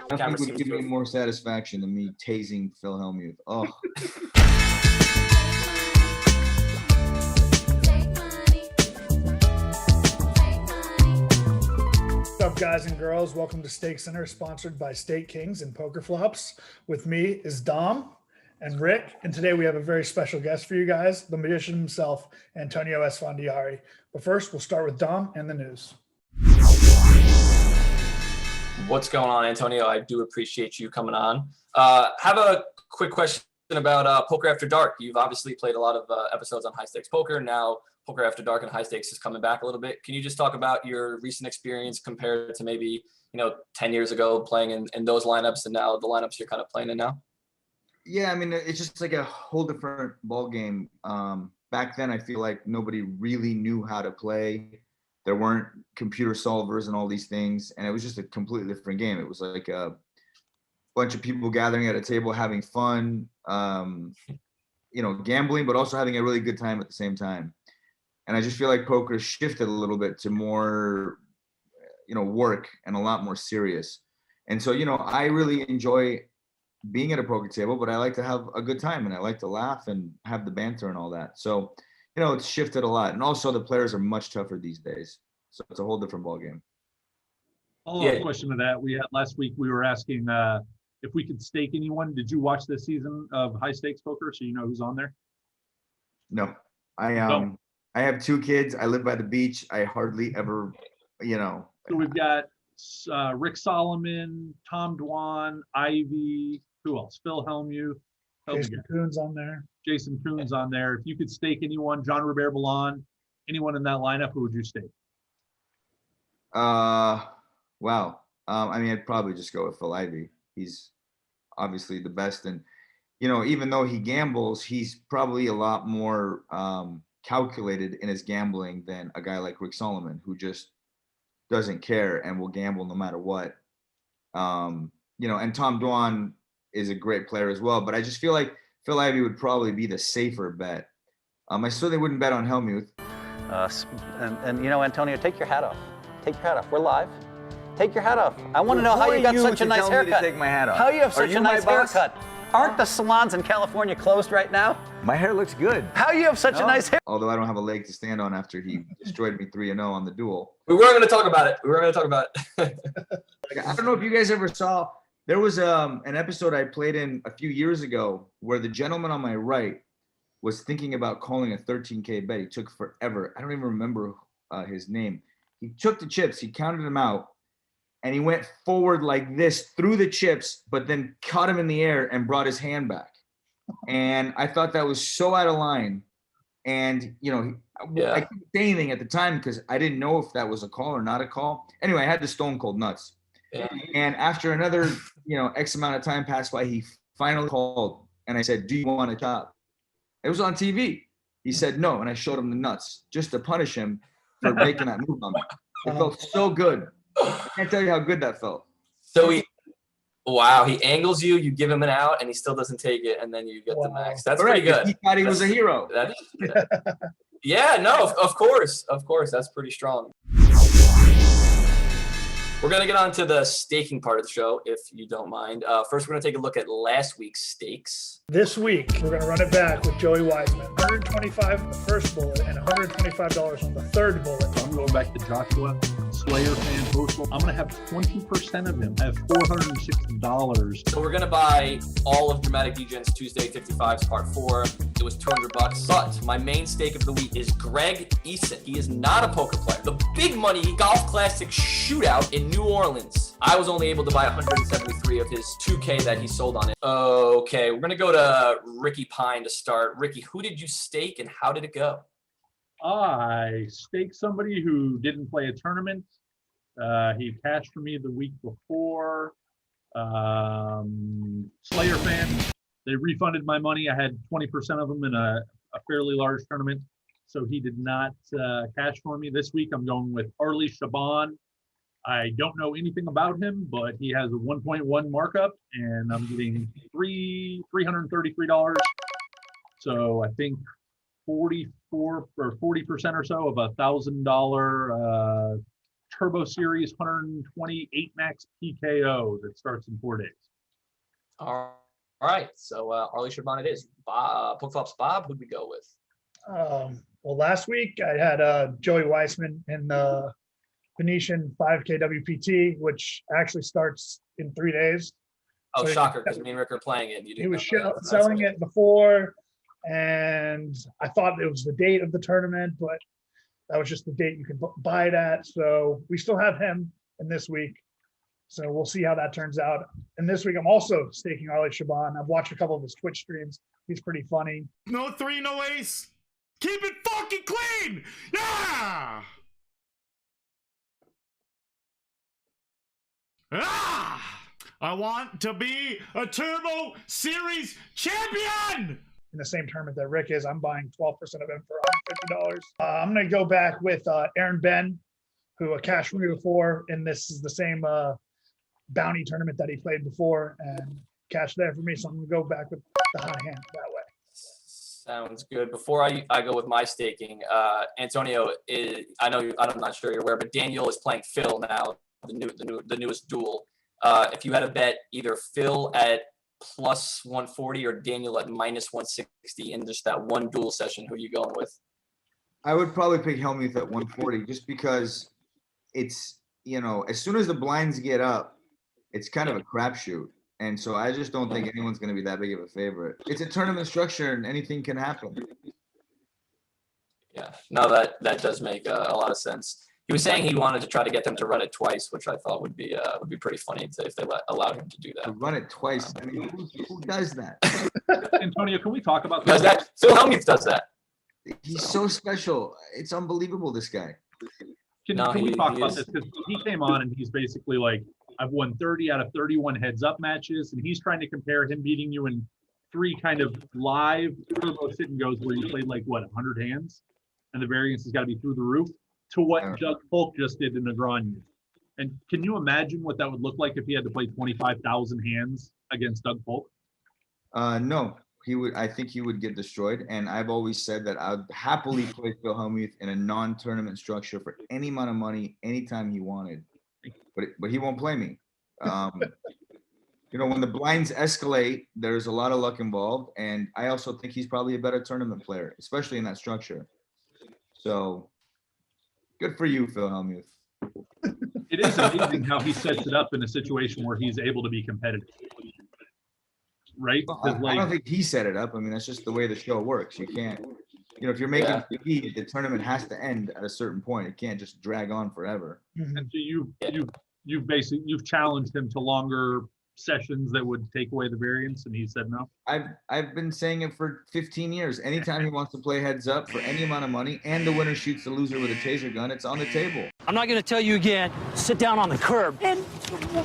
Nothing would give me more satisfaction than me tasing Phil Hellmuth. Oh. What's up, guys and girls? Welcome to StakeCenter, sponsored by Stake Kings and PokerFlops. With me is Dom and Rick, and today we have a very special guest for you guys, the magician himself, Antonio Esfandiari. But first, we'll start with Dom and the news. What's going on, Antonio? I do appreciate you coming on. Have a quick question about Poker After Dark. You've obviously played a lot of episodes on High Stakes Poker. Now Poker After Dark and High Stakes is coming back a little bit. Can you just talk about your recent experience compared to maybe 10 years ago playing in those lineups and now the lineups you're kind of playing in now? Yeah, I mean, it's just like a whole different ball game. Back then, I feel like nobody really knew how to play. There weren't computer solvers and all these things, and it was just a completely different game. It was like a bunch of people gathering at a table, having fun, gambling, but also having a really good time at the same time. And I just feel like poker shifted a little bit to more, work and a lot more serious. And so, I really enjoy being at a poker table, but I like to have a good time and I like to laugh and have the banter and all that. So, it's shifted a lot. And also the players are much tougher these days. So it's a whole different ball game. Follow-up question to that. We had last week, we were asking if we could stake anyone. Did you watch this season of High Stakes Poker so you know who's on there? No. I have two kids. I live by the beach. I hardly ever, So we've got Rick Solomon, Tom Dwan, Ivy, who else? Phil Hellmuth. Jason Coon's on there. Jason Coon's on there. If you could stake anyone, John Robert Ballon, anyone in that lineup, who would you stake? Wow. I'd probably just go with Phil Ivey. He's obviously the best. And, even though he gambles, he's probably a lot more calculated in his gambling than a guy like Rick Solomon, who just doesn't care and will gamble no matter what. And Tom Dwan is a great player as well, but I just feel like Phil Ivey would probably be the safer bet. I certainly wouldn't bet on Hellmuth. Antonio, take your hat off. Take your hat off. We're live. Take your hat off. I want to know how you got such a nice haircut. Take my hat off. How you have such a nice haircut. Aren't the salons in California closed right now? My hair looks good. How you have such a nice hair? Although I don't have a leg to stand on after he destroyed me 3-0 on the duel. We weren't going to talk about it. I don't know if you guys ever saw, there was an episode I played in a few years ago where the gentleman on my right was thinking about calling a 13K bet. He took forever. I don't even remember his name. He took the chips, he counted them out, and he went forward like this through the chips, but then caught him in the air and brought his hand back. And I thought that was so out of line. And, I couldn't say anything at the time because I didn't know if that was a call or not a call. Anyway, I had the stone cold nuts. Yeah. And after another, X amount of time passed by, he finally called. And I said, "Do you want to chop?" It was on TV. He said no. And I showed him the nuts just to punish him for making that move on me. It felt so good. I can't tell you how good that felt. So he angles you, you give him an out, and he still doesn't take it, and then you get the max. That's pretty good. He thought he was a hero. Of course. That's pretty strong. We're going to get on to the staking part of the show, if you don't mind. First, we're going to take a look at last week's stakes. This week, we're going to run it back with Joey Wiseman. $125 on the first bullet and $125 on the third bullet. I'm going back to Joshua, Slayer fan, Postal. I'm going to have 20% of him. I have $406. So we're going to buy all of Dramatic Degens Tuesday 55's part 4. It was $200. But my main stake of the week is Greg Eason. He is not a poker player. The big money Golf Classic shootout in New Orleans. I was only able to buy 173 of his 2K that he sold on it. Okay, we're going to go to Ricky Pine to start. Ricky, who did you stake and how did it go? I staked somebody who didn't play a tournament. He cashed for me the week before. Slayer fan. They refunded my money. I had 20% of them in a fairly large tournament. So he did not cash for me. This week I'm going with Arlie Shaban. I don't know anything about him, but he has a 1.1 markup, and I'm getting $333. So I think 44 or 40% or so of $1,000 Turbo Series 128 max PKO that starts in 4 days. All right. So Arlie Shaban it is. PokerFlops Bob, who'd we go with? Well, last week I had Joey Weissman in the Venetian 5K WPT, which actually starts in 3 days. Oh, So shocker, because me and Rick are playing it. And you He didn't was know that. selling it before, and I thought it was the date of the tournament, but that was just the date you can buy it at. So we still have him in this week. So we'll see how that turns out. And this week I'm also staking Arlie Shaban. I've watched a couple of his Twitch streams. He's pretty funny. No 3, no ace. Keep it fucking clean. Yeah. I want to be a Turbo Series champion. In the same tournament that Rick is, I'm buying 12% of him for $150. I'm going to go back with Aaron Ben, who cashed for me before, and this is the same bounty tournament that he played before and cashed there for me. So I'm going to go back with the hot hand that way. Sounds good. Before I go with my staking, Antonio, I'm not sure you're aware, but Daniel is playing Phil now, the newest duel. If you had a bet either Phil at plus 140 or Daniel at minus 160 in just that one duel session, who are you going with? I would probably pick Hellmuth at 140 just because it's, as soon as the blinds get up, it's kind of a crapshoot. And so I just don't think anyone's going to be that big of a favorite. It's a tournament structure and anything can happen. Yeah, no, that does make a lot of sense. He was saying he wanted to try to get them to run it twice, which I thought would be pretty funny if they allowed him to do To that. run it twice. I mean, who does that? Antonio, can we talk about Does this? that? Phil Hellmuth does that. He's so special. It's unbelievable, this guy. Can we talk about this? Because he came on and he's basically like, I've won 30 out of 31 heads-up matches, and he's trying to compare him beating you in 3 kind of live turbo sit-and-goes where you played like, 100 hands? And the variance has got to be through the roof, to what Doug Polk just did in Negron. And can you imagine what that would look like if he had to play 25,000 hands against Doug Polk? No, he would. I think he would get destroyed. And I've always said that I'd happily play Phil Hellmuth in a non-tournament structure for any amount of money, anytime he wanted. But he won't play me. When the blinds escalate, there's a lot of luck involved. And I also think he's probably a better tournament player, especially in that structure. So good for you, Phil Hellmuth. It is amazing how he sets it up in a situation where he's able to be competitive. Right? Well, I don't think he set it up. I mean, that's just the way the show works. You can't, if you're making TV, the tournament has to end at a certain point. It can't just drag on forever. And so you've challenged him to longer sessions that would take away the variance, and he said no. I've been saying it for 15 years. Anytime he wants to play heads up for any amount of money and the winner shoots the loser with a taser gun, it's on the table. I'm not going to tell you again. Sit down on the curb. And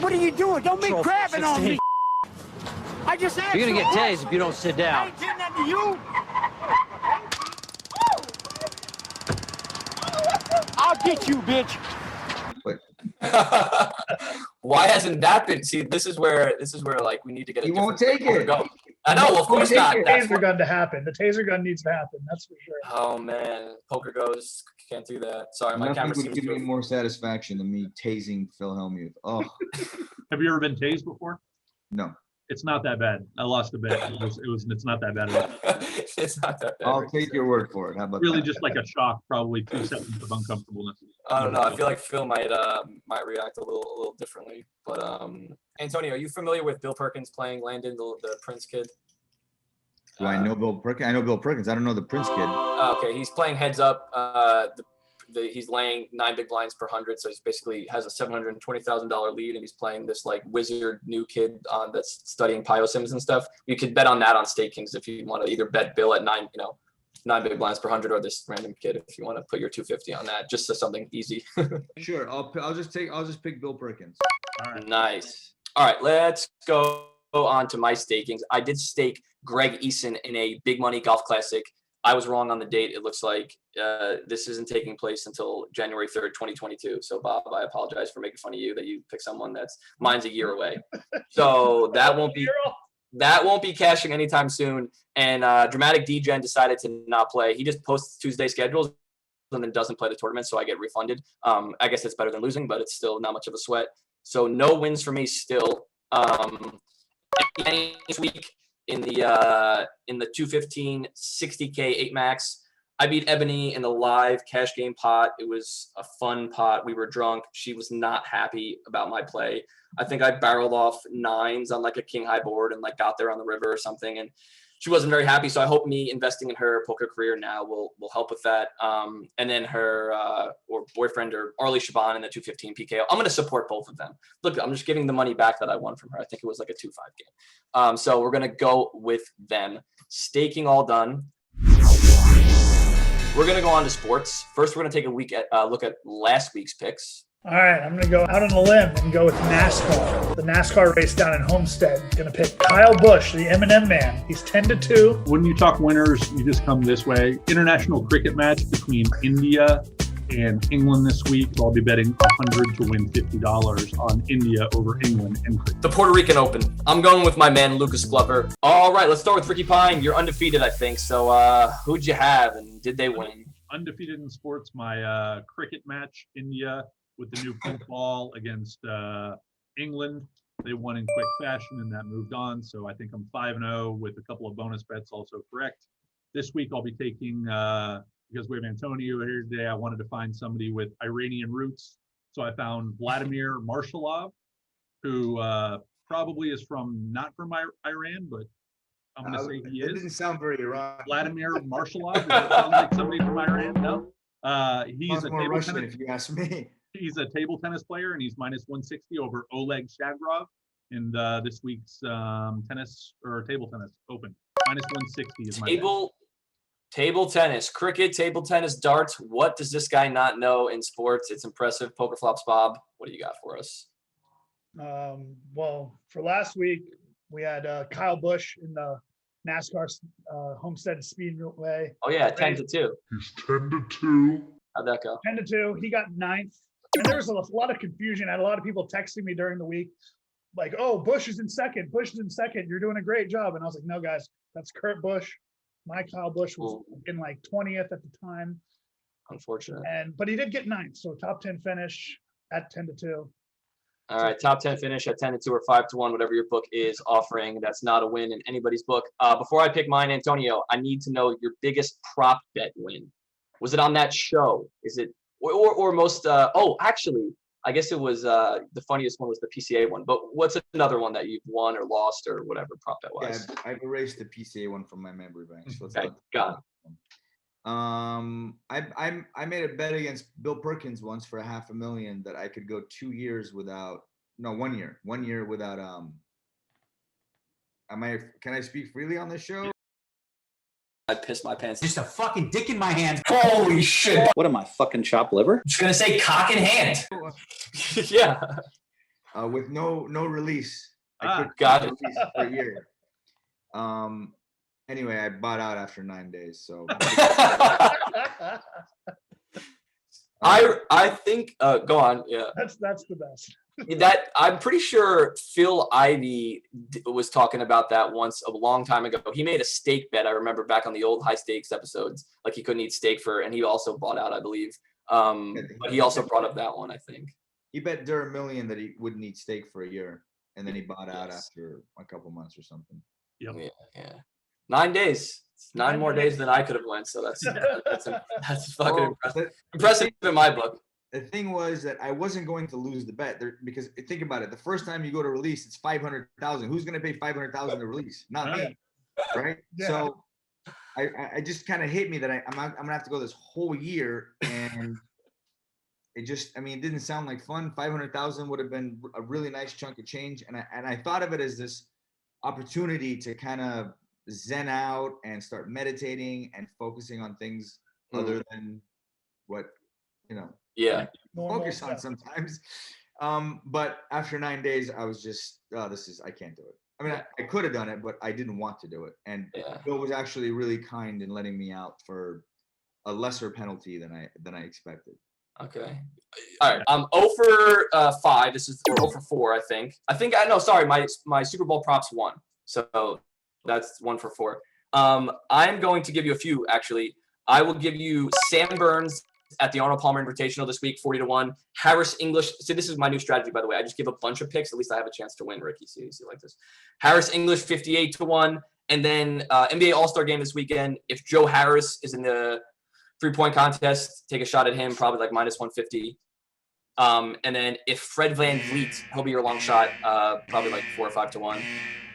what are you doing? Don't be grabbing on me. I just asked. You're going to get tased if you don't sit I down. ain't doing nothing to you. I'll get you, bitch. Why hasn't that been? See, this is where like we need to get. He won't take it. I know, well, of course not. The taser gun to happen. The taser gun needs to happen. That's for sure. Oh man, poker goes can't do that. Sorry, my Nothing camera would seems give me to. more satisfaction than me tasing Phil Hellmuth. Oh, Have you ever been tased before? no. It's not that bad. I lost a bet. It's not that bad at all. It's not that bad. I'll take your word for it. How about Really that? just like a shock, probably 2 seconds of uncomfortableness. I don't know. I feel like Phil might react a little differently. But Antonio, are you familiar with Bill Perkins playing Landon, the Prince kid? Do I know Bill Perkins? I know Bill Perkins. I don't know the Prince kid. Okay, he's playing heads up. He's laying 9 big blinds per 100, so he's basically has a $720,000 lead, and he's playing this like wizard new kid that's studying Sims and stuff. You could bet on that on StakeKings if you want to either bet Bill at 9 big blinds per 100, or this random kid if you want to put your 250 on that, just as something easy. Sure, I'll just pick Bill Perkins. All right. Nice. All right, let's go on to my stakings. I did stake Greg Eason in a big money golf classic. I was wrong on the date. It looks like this isn't taking place until January 3rd, 2022. So Bob, I apologize for making fun of you that you picked someone that's mine's a year away. So that won't be cashing anytime soon. And Dramatic DGen decided to not play. He just posts Tuesday schedules and then doesn't play the tournament, so I get refunded. I guess it's better than losing, but it's still not much of a sweat. So no wins for me still. This week in the 215 60K 8 max, I beat Ebony in the live cash game pot. It was a fun pot. We were drunk. She was not happy about my play. I think I barreled off 9s on like a king high board and like got there on the river or something, and she wasn't very happy. So I hope me investing in her poker career now will help with that. And then her or boyfriend or Arlie Shaban in the 215 PKO. I'm going to support both of them. Look, I'm just giving the money back that I won from her. I think it was like a 2-5 game. So we're going to go with them. Staking all done. We're going to go on to sports. First, we're going to take a look at last week's picks. All right, I'm going to go out on a limb and go with NASCAR. The NASCAR race down in Homestead. Going to pick Kyle Busch, the M&M man. He's 10-2. When you talk winners, you just come this way. International cricket match between India and England this week. So I'll be betting 100 to win $50 on India over England in cricket. The Puerto Rican Open. I'm going with my man, Lucas Glover. All right, let's start with Ricky Pine. You're undefeated, I think. So who'd you have and did they win? Undefeated in sports, my cricket match, India with the new pink ball against England. They won in quick fashion and that moved on. So I think I'm 5-0 with a couple of bonus bets also correct. This week I'll be taking, because we have Antonio here today, I wanted to find somebody with Iranian roots. So I found Vladimir Marshalov, who probably is not from Iran, but I'm going to say he is. It didn't sound very Iran. Vladimir Marshalov, does that sound like somebody from Iran? No. He's a more table Russian, tennis. if you ask me. He's a table tennis player, and he's minus 160 over Oleg Shagrov in this week's table tennis open. Minus 160 is my Table tennis, cricket, table tennis, darts. What does this guy not know in sports? It's impressive. PokerFlops Bob, what do you got for us? Well, for last week, we had Kyle Busch in the NASCAR Homestead Speedway. Oh, yeah, 10-2. He's 10-2. How'd that go? 10-2. He got 9th. And there was a lot of confusion. I had a lot of people texting me during the week, like, oh, Busch is in second. Busch is in second. You're doing a great job. And I was like, no, guys, that's Kurt Busch. My Kyle Busch was in like 20th at the time. Unfortunate. But he did get 9th. So top 10 finish at 10-2. All right, top 10 finish at 10-2 or 5-1, whatever your book is offering. That's not a win in anybody's book. Before I pick mine, Antonio, I need to know your biggest prop bet win. Was it on that show? Is it or most? Actually, I guess it was the funniest one was the PCA one. But what's another one that you've won or lost or whatever prop bet was? Yeah, I've erased the PCA one from my memory bank. So okay, got it. I made a bet against Bill Perkins once for $500,000 that I could go 2 years without. No, 1 year. 1 year without. Can I speak freely on this show? I pissed my pants. Just a fucking dick in my hand. Holy shit! What am I, fucking chopped liver? Just gonna say cock in hand. Yeah. With no release. Got it. Release for a year. Anyway, I bought out after 9 days. So. I think. Go on. Yeah. That's the best. That I'm pretty sure Phil Ivey was talking about that once a long time ago. He made a steak bet. I remember back on the old high stakes episodes, like he couldn't eat steak and he also bought out, I believe. But he also brought up that one, I think. He bet Durham Million that he wouldn't eat steak for a year, and then he bought out after a couple months or something. Yep. Yeah. 9 days. It's 9 more days than I could have went. So that's fucking impressive. Impressive in my book. The thing was that I wasn't going to lose the bet because think about it. The first time you go to release, it's 500,000. Who's going to pay 500,000 to release? Not me, right? Yeah. So I just kind of hit me that I'm gonna have to go this whole year, and it didn't sound like fun. 500,000 would have been a really nice chunk of change, and I thought of it as this opportunity to kind of zen out and start meditating and focusing on things other than what Yeah. focus on sometimes. But after 9 days, I was just, I can't do it. I mean, I could have done it, but I didn't want to do it. And Bill was actually really kind in letting me out for a lesser penalty than I expected. Okay. All right. I'm 0 for 5. This is 0 for 4, I think. My Super Bowl props won. So that's 1 for 4. I'm going to give you a few, actually. I will give you Sam Burns at the Arnold Palmer Invitational this week, 40-1. Harris English. See, this is my new strategy, by the way. I just give a bunch of picks. At least I have a chance to win, Ricky. See like this. Harris English, 58-1. And then NBA All-Star game this weekend. If Joe Harris is in the three-point contest, take a shot at him, probably like -150. And then if Fred VanVleet, he'll be your long shot, probably like 4 or 5-1.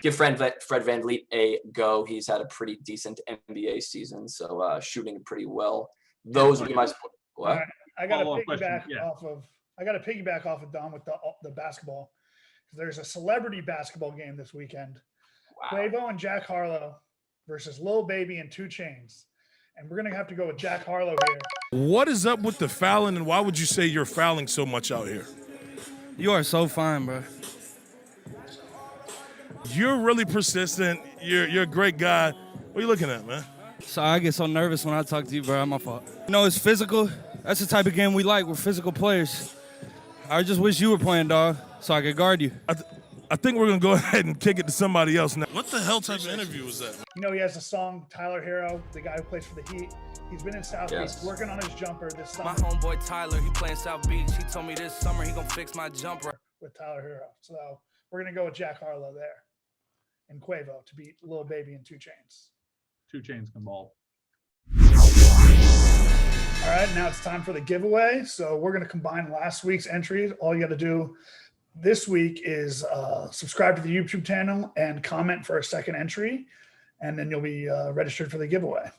Give Fred VanVleet a go. He's had a pretty decent NBA season, so shooting pretty well. Those would be my sport. What? All right. I got to Follow-up piggyback question, yeah. off of Dom with the basketball. There's a celebrity basketball game this weekend. Wow. Quavo and Jack Harlow versus Lil Baby and 2 Chainz. And we're going to have to go with Jack Harlow here. What is up with the fouling, and why would you say you're fouling so much out here? You are so fine, bro. You're really persistent. You're a great guy. What are you looking at, man? Sorry, I get so nervous when I talk to you, bro. My fault. You know, it's physical. That's the type of game we like. We're physical players. I just wish you were playing, dog, so I could guard you. I think we're going to go ahead and kick it to somebody else now. What the hell type of interview was that? You know, he has a song, Tyler Hero, the guy who plays for the Heat. He's been in South Beach working on his jumper this summer. My homeboy Tyler, he playing South Beach. He told me this summer he gonna fix my jumper. With Tyler Hero. So we're going to go with Jack Harlow there. And Quavo to beat Lil Baby and 2 Chainz. 2 Chainz can ball. All right, now it's time for the giveaway. So we're going to combine last week's entries. All you got to do this week is subscribe to the YouTube channel and comment for a second entry, and then you'll be registered for the giveaway.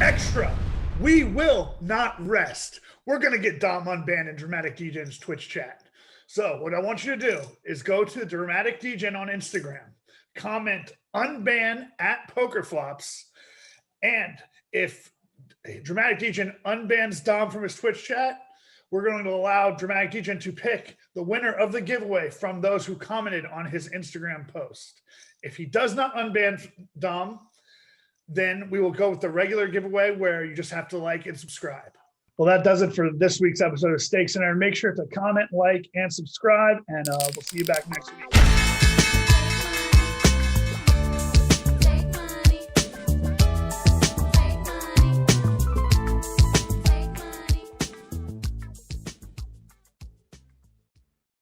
Extra, we will not rest. We're going to get Dom unbanned in Dramatic DJ's Twitch chat. So what I want you to do is go to Dramatic DJ on Instagram, comment unban at PokerFlops, and if Dramatic DJ unbans Dom from his Twitch chat, we're going to allow Dramatic DJ to pick the winner of the giveaway from those who commented on his Instagram post. If he does not unban Dom, then we will go with the regular giveaway where you just have to like and subscribe. Well, that does it for this week's episode of StakeCenter. Make sure to comment, like, and subscribe, and we'll see you back next week.